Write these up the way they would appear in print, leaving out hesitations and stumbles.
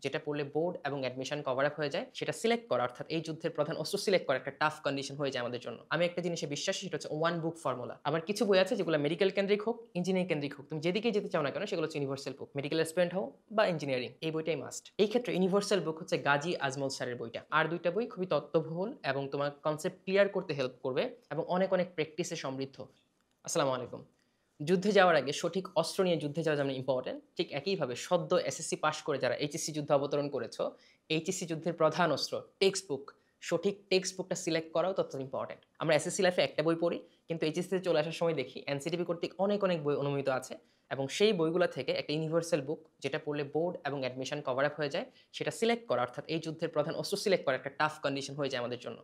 যেটা পড়লে বোর্ড এবং অ্যাডমিশন কভার আপ হয়ে যায়, সেটা সিলেক্ট করা অর্থাৎ এই যুদ্ধের প্রধান অস্ত্র সিলেক্ট করা একটা টাফ কন্ডিশন হয়ে যায় আমাদের জন্য। আমি একটা জিনিসে বিশ্বাসী, সেটা হচ্ছে ওয়ান বুক ফর্মুলা। আবার কিছু বই আছে যেগুলো মেডিকেল কেন্দ্রিক হোক, ইঞ্জিনিয়ারিং কেন্দ্রিক হোক, তুমি যেদিকেই যেতে চাও না কেন সেগুলো হচ্ছে ইউনিভার্সাল বুক। মেডিকেল স্টুডেন্ট হও বা ইঞ্জিনিয়ারিং, এই বইটাই মাস্ট। এই ক্ষেত্রে ইউনিভার্সাল বুক হচ্ছে গাজী আজমল স্যারের বইটা। আর দুইটা বই খুবই তত্ত্ববহুল এবং তোমার কনসেপ্ট ক্লিয়ার করতে হেল্প করবে এবং অনেক অনেক প্র্যাকটিসে সমৃদ্ধ। আসসালামু আলাইকুম। যুদ্ধে যাওয়ার আগে সঠিক অস্ত্র নিয়ে যুদ্ধে যাওয়া যেমন ইম্পর্টেন্ট, ঠিক একইভাবে সদ্য এসএসসি পাস করে যারা এইচএসসি যুদ্ধে অবতরণ করেছো, এইচএসসি যুদ্ধের প্রধান অস্ত্র টেক্সট বুক, সঠিক টেক্সট বুকটা সিলেক্ট করাও তত ইম্পর্টেন্ট। আমরা এসএসসি লাইফে একটা বই পড়ি, কিন্তু এইচএসসিতে চলে আসার সময় দেখি এনসিটিভি কর্তৃক অনেক অনেক বই অনুমোদিত আছে এবং সেই বইগুলো থেকে একটা ইউনিভার্সাল বুক, যেটা পড়লে বোর্ড এবং অ্যাডমিশন কভার আপ হয়ে যায়, সেটা সিলেক্ট করা অর্থাৎ এই যুদ্ধের প্রধান অস্ত্র সিলেক্ট করা একটা টাফ কন্ডিশন হয়ে যায় আমাদের জন্য।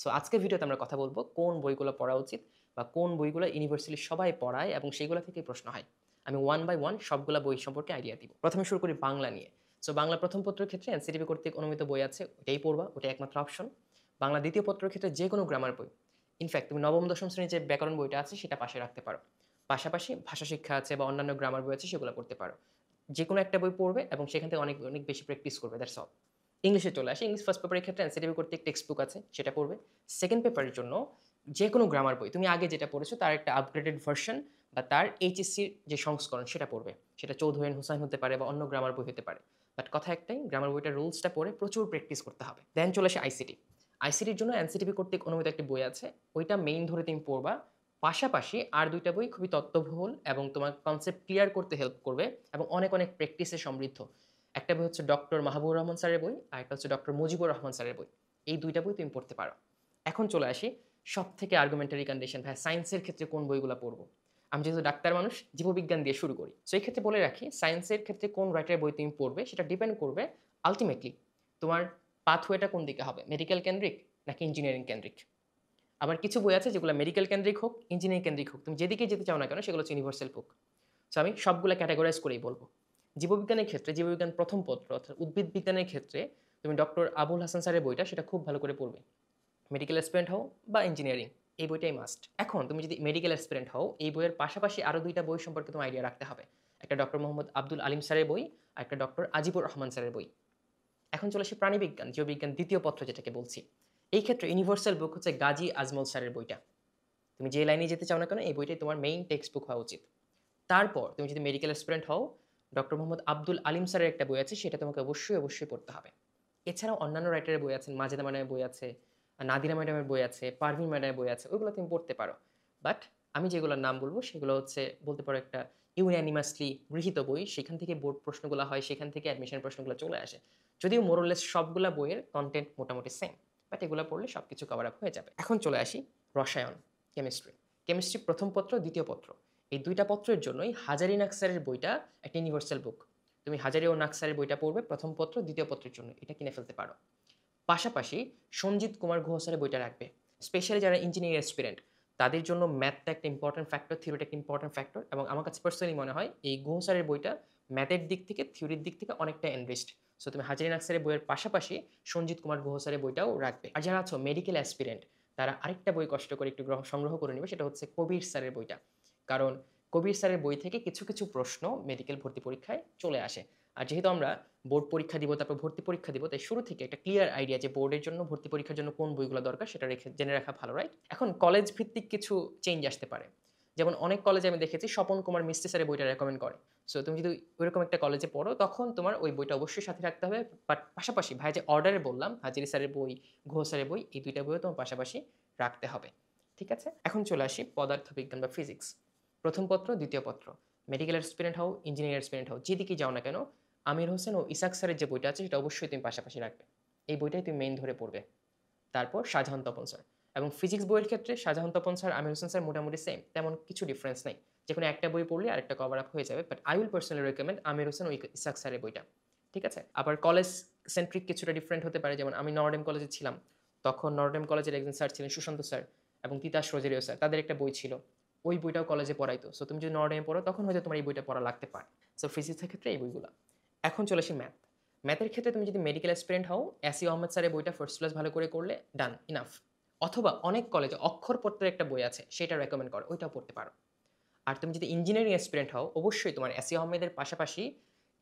সো আজকের ভিডিওতে আমরা কথা বলবো কোন বইগুলো পড়া উচিত বা কোন বইগুলো ইউনিভার্সিটি সবাই পড়ায় এবং সেইগুলো থেকেই প্রশ্ন হয়। আমি ওয়ান বাই ওয়ান সবগুলা বই সম্পর্কে আইডিয়া দিব। প্রথমে শুরু করি বাংলা নিয়ে। সো বাংলা প্রথম পত্রের ক্ষেত্রে এনসিটিভি কর্তৃক অনুমোদিত বই আছে, ওটাই পড়বা, ওটাই একমাত্র অপশন। বাংলা দ্বিতীয় পত্রের ক্ষেত্রে যে কোনো গ্রামার বই, ইনফ্যাক্ট তুমি নবম দশম শ্রেণীর যে ব্যাকরণ বইটা আছে সেটা পাশে রাখতে পারো। পাশাপাশি ভাষা শিক্ষা আছে বা অন্যান্য গ্রামার বই আছে, সেগুলো পড়তে পারো। যে কোনো একটা বই পড়বে এবং সেখান থেকে অনেক অনেক বেশি প্র্যাকটিস করবে, দ্যাটস অল। ইংলিশে চলে আসে। ইংলিশ ফার্স্ট পেপারের ক্ষেত্রে এনসিটিভি কর্তৃক টেক্সট বুক আছে, সেটা পড়বে। সেকেন্ড পেপারের জন্য যে কোনো গ্রামার বই তুমি আগে যেটা পড়েছো তার একটা আপগ্রেডেড ভার্সন বা তার এইচএসসির যে সংস্করণ সেটা পড়বে। সেটা চৌধুরী হুসাইন হতে পারে বা অন্য গ্রামার বই হতে পারে। বাট কথা একটাই, গ্রামার বইটার রুলসটা পড়ে প্রচুর প্র্যাকটিস করতে হবে। দেন চলে আসে আইসিটি। আইসিটির জন্য এনসিটিভি কর্তৃক অনুমোদিত একটি বই আছে, ওইটা মেইন ধরে তুমি পড়বা। পাশাপাশি আর দুইটা বই খুবই তত্ত্ববহুল এবং তোমার কনসেপ্ট ক্লিয়ার করতে হেল্প করবে এবং অনেক অনেক প্র্যাকটিসে সমৃদ্ধ। একটা বই হচ্ছে ডক্টর মাহবুবুর রহমান স্যারের বই, আর একটা হচ্ছে ডক্টর মুজিবুর রহমান স্যারের বই। এই দুইটা বই তুমি পড়তে পারো। এখন চলে আসি সব থেকে আর্গুমেন্টারি কন্ডিশন, ভাই সায়েন্সের ক্ষেত্রে কোন বইগুলো পড়বো। আমি যেহেতু ডাক্তার মানুষ, জীববিজ্ঞান দিয়ে শুরু করি। সো এই ক্ষেত্রে বলে রাখি, সায়েন্সের ক্ষেত্রে কোন রাইটারের বই তুমি পড়বে সেটা ডিপেন্ড করবে আলটিমেটলি তোমার পাথওয়েটা কোন দিকে হবে, মেডিকেল কেন্দ্রিক নাকি ইঞ্জিনিয়ারিং কেন্দ্রিক। আবার কিছু বই আছে যেগুলো মেডিকেল কেন্দ্রিক হোক, ইঞ্জিনিয়ারিং কেন্দ্রিক হোক, তুমি যেদিকে যেতে চাও না কেন সেগুলো হচ্ছে ইউনিভার্সাল বুক। সো আমি সবগুলো ক্যাটাগরাইজ করেই বলবো। জীববিজ্ঞানের ক্ষেত্রে জীববিজ্ঞান প্রথম পত্র অর্থাৎ উদ্ভিদ বিজ্ঞানের ক্ষেত্রে তুমি ডক্টর আবুল হাসান স্যারের বইটা সেটা খুব ভালো করে পড়বে। মেডিকেল অ্যাসপিরেন্ট হও বা ইঞ্জিনিয়ারিং, এই বইটাই মাস্ট। এখন তুমি যদি মেডিকেল অ্যাসপিরেন্ট হও, এই বইয়ের পাশাপাশি আরও দুইটা বই সম্পর্কে তোমার আইডিয়া রাখতে হবে। একটা ডক্টর মোহাম্মদ আব্দুল আলিম স্যারের বই আর একটা ডক্টর আজিবুর রহমান স্যারের বই। এখন চলে আসে প্রাণীবিজ্ঞান, জীববিজ্ঞান দ্বিতীয় পত্র যেটাকে বলছি। এই ক্ষেত্রে ইউনিভার্সাল বুক হচ্ছে গাজী আজমল স্যারের বইটা। তুমি যে লাইনে যেতে চাও না কেন এই বইটাই তোমার মেইন টেক্সট বুক হওয়া উচিত। তারপর তুমি যদি মেডিকেল অ্যাসপিরেন্ট হও, ডক্টর মোহাম্মদ আব্দুল আলিম স্যারের একটা বই আছে, সেটা তোমাকে অবশ্যই অবশ্যই পড়তে হবে। এছাড়াও অন্যান্য রাইটারের বই আছেন, মাজেদা ম্যাডামের বই আছে, নাদিরা ম্যাডামের বই আছে, পারভিন ম্যাডামের বই আছে, ওইগুলো তুমি পড়তে পারো। বাট আমি যেগুলোর নাম বলবো সেগুলো হচ্ছে বলতে পারো একটা ইউনানিমাসলি গৃহীত বই, সেখান থেকে বোর্ড প্রশ্নগুলো হয়, সেখান থেকে অ্যাডমিশন প্রশ্নগুলো চলে আসে। যদিও মোরলেস সবগুলা বইয়ের কন্টেন্ট মোটামুটি সেম, বাট এগুলো পড়লে সব কিছু কভার আপ হয়ে যাবে। এখন চলে আসি রসায়ন, কেমিস্ট্রি। কেমিস্ট্রি প্রথম পত্র দ্বিতীয় পত্র, এই দুইটা পত্রের জন্যই হাজারি নাকসারের বইটা একটা ইউনিভার্সাল বুক। তুমি হাজারি ও নাকসারের বইটা পড়বে প্রথম পত্র দ্বিতীয় পত্রের জন্য, এটা কিনে ফেলতে পারো। পাশাপাশি সঞ্জিত কুমার গুহ স্যারের বইটা রাখবে। স্পেশালি যারা ইঞ্জিনিয়ারিং অ্যাসপিরেন্ট তাদের জন্য ম্যাথটা একটা ইম্পর্টেন্ট ফ্যাক্টর, থিওরিটা একটা ইম্পর্টেন্ট ফ্যাক্টর, এবং আমার কাছে পার্সোনালি মনে হয় এই গুহ স্যারের বইটা ম্যাথের দিক থেকে থিওরির দিক থেকে অনেকটা এনরিচড। সো তুমি হাজারি নাকসারের বইয়ের পাশাপাশি সঞ্জিত কুমার গুহ স্যারের বইটাও রাখবে। আর যারা আছো মেডিকেল অ্যাসপিরেন্ট তারা আরেকটা বই কষ্ট করে একটু সংগ্রহ করে নেবে, সেটা হচ্ছে কবির স্যারের বইটা। কারণ কবির স্যারের বই থেকে কিছু কিছু প্রশ্ন মেডিকেল ভর্তি পরীক্ষায় চলে আসে। আর যেহেতু আমরা বোর্ড পরীক্ষা দিব, তারপর ভর্তি পরীক্ষা দিব, তাই শুরু থেকে একটা ক্লিয়ার আইডিয়া যে বোর্ডের জন্য ভর্তি পরীক্ষার জন্য কোন বইগুলো দরকার সেটা জেনে রাখা ভালো, রাইট? এখন কলেজ ভিত্তিক কিছু চেঞ্জ আসতে পারে। যেমন অনেক কলেজে আমি দেখেছি স্বপন কুমার মিস্ত্রি স্যারের বইটা রেকমেন্ড করে। সো তুমি যদি ওইরকম একটা কলেজে পড়ো তখন তোমার ওই বইটা অবশ্যই সাথে রাখতে হবে। বাট পাশাপাশি ভাই যে অর্ডারে বললাম, হাজিরি স্যারের বই, ঘোষ স্যারের বই, এই দুইটা বইও তোমার পাশাপাশি রাখতে হবে। ঠিক আছে, এখন চলে আসি পদার্থবিজ্ঞান বা ফিজিক্স। প্রথম পত্র দ্বিতীয় পত্র, মেডিকেল স্টুডেন্ট হও, ইঞ্জিনিয়ারিং স্টুডেন্ট হও, যেদিকে যাও না কেন, আমির হোসেন ও ইসাক স্যারের যে বইটা আছে সেটা অবশ্যই তুমি পাশাপাশি রাখবে। এই বইটাই তুমি মেইন ধরে পড়বে। তারপর শাহজাহান তপন স্যার, এবং ফিজিক্স বইয়ের ক্ষেত্রে শাহজাহান তপন স্যার, আমির হোসেন স্যার মোটামুটি সেম, তেমন কিছু ডিফারেন্স নেই। যে কোনো একটা বই পড়লে আরেকটা কভার আপ হয়ে যাবে। But I will personally recommend Amir Hossain ও ইসাক স্যারের বইটা। ঠিক আছে, আবার কলেজ সেন্ট্রিক কিছুটা ডিফারেন্ট হতে পারে। যেমন আমি নরডেম কলেজে ছিলাম, তখন নরডেম কলেজের একজন স্যার ছিলেন সুশান্ত স্যার এবং তিতাস রোজেরিও স্যার, তাদের একটা বই ছিল, ওই বইটাও কলেজে পড়াইতো। সো তুমি যদি নরডেমে পড়ো তখন হয়তো তোমার এই বইটা পড়া লাগতে পারে। সো ফিজিক্সের ক্ষেত্রে এই বইগুলো। এখন চলে আসি ম্যাথ। ম্যাথের ক্ষেত্রে তুমি যদি মেডিকেল অ্যাসপিরেন্ট হও, এসি আহমেদ স্যারের বইটা ফার্স্ট ক্লাস ভালো করে করলে ডান, ইনাফ। অথবা অনেক কলেজে অক্ষরপত্রের একটা বই আছে, সেটা রেকমেন্ড করো, ওইটাও পড়তে পারো। আর তুমি যদি ইঞ্জিনিয়ারিং অ্যাসপিরেন্ট হও, অবশ্যই তোমার এসি আহমেদের পাশাপাশি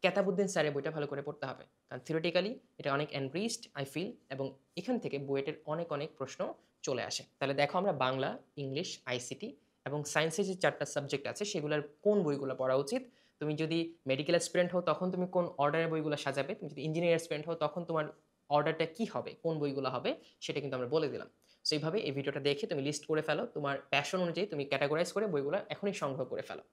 কেতাবুদ্দিন স্যারের বইটা ভালো করে পড়তে হবে, কারণ থিওরিটিক্যালি এটা অনেক এনরিচড আই ফিল, এবং এখান থেকে বুয়েটের অনেক অনেক প্রশ্ন চলে আসে। তাহলে দেখো আমরা বাংলা, ইংলিশ, আইসিটি এবং সায়েন্সের যে 4টা সাবজেক্ট আছে সেগুলোর কোন বইগুলো পড়া উচিত। তুমি যদি মেডিকেল স্টুডেন্ট হও তখন তুমি কোন অর্ডারের বইগুলো সাজাবে, তুমি যদি ইঞ্জিনিয়ার স্টুডেন্ট হও তখন তোমার অর্ডারটা কী হবে, কোন বইগুলো হবে সেটা কিন্তু আমরা বলে দিলাম। সো এইভাবে এই ভিডিওটা দেখে তুমি লিস্ট করে ফেলো, তোমার প্যাশন অনুযায়ী তুমি ক্যাটাগরাইজ করে বইগুলো এখনই সংগ্রহ করে ফেলো।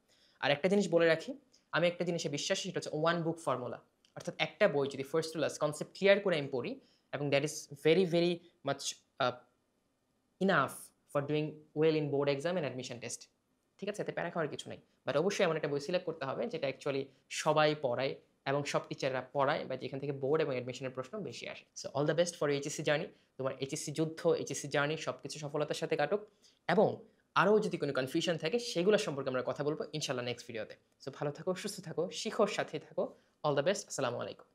আর একটা জিনিস বলে রাখি, আমি একটা জিনিসে বিশ্বাসী, সেটা হচ্ছে ওয়ান বুক ফর্মুলা। অর্থাৎ একটা বই যদি first to last concept clear করে আমি পড়ি, এবং that is very very much enough for doing well in board exam and admission test. ঠিক আছে, এতে প্যারা খাওয়ার কিছু নেই, বাট অবশ্যই এমন একটা বই সিলেক্ট করতে হবে যেটা অ্যাকচুয়ালি সবাই পড়ায় এবং সব টিচাররা পড়ায়, বা যেখান থেকে বোর্ড এবং অ্যাডমিশনের প্রশ্ন বেশি আসে। So all the best for HSC journey. তোমার এইচএসসি যুদ্ধ, এইচএসসি জার্নি সব কিছু সফলতার সাথে কাটুক, এবং আরও যদি কোনো কনফিউশন থাকে সেগুলো সম্পর্কে আমরা কথা বলবো ইনশাল্লাহ নেক্সট ভিডিওতে। সো ভালো থাকো, সুস্থ থাকো, শিখোর সাথে থাকো। All the best. আসসালামু আলাইকুম।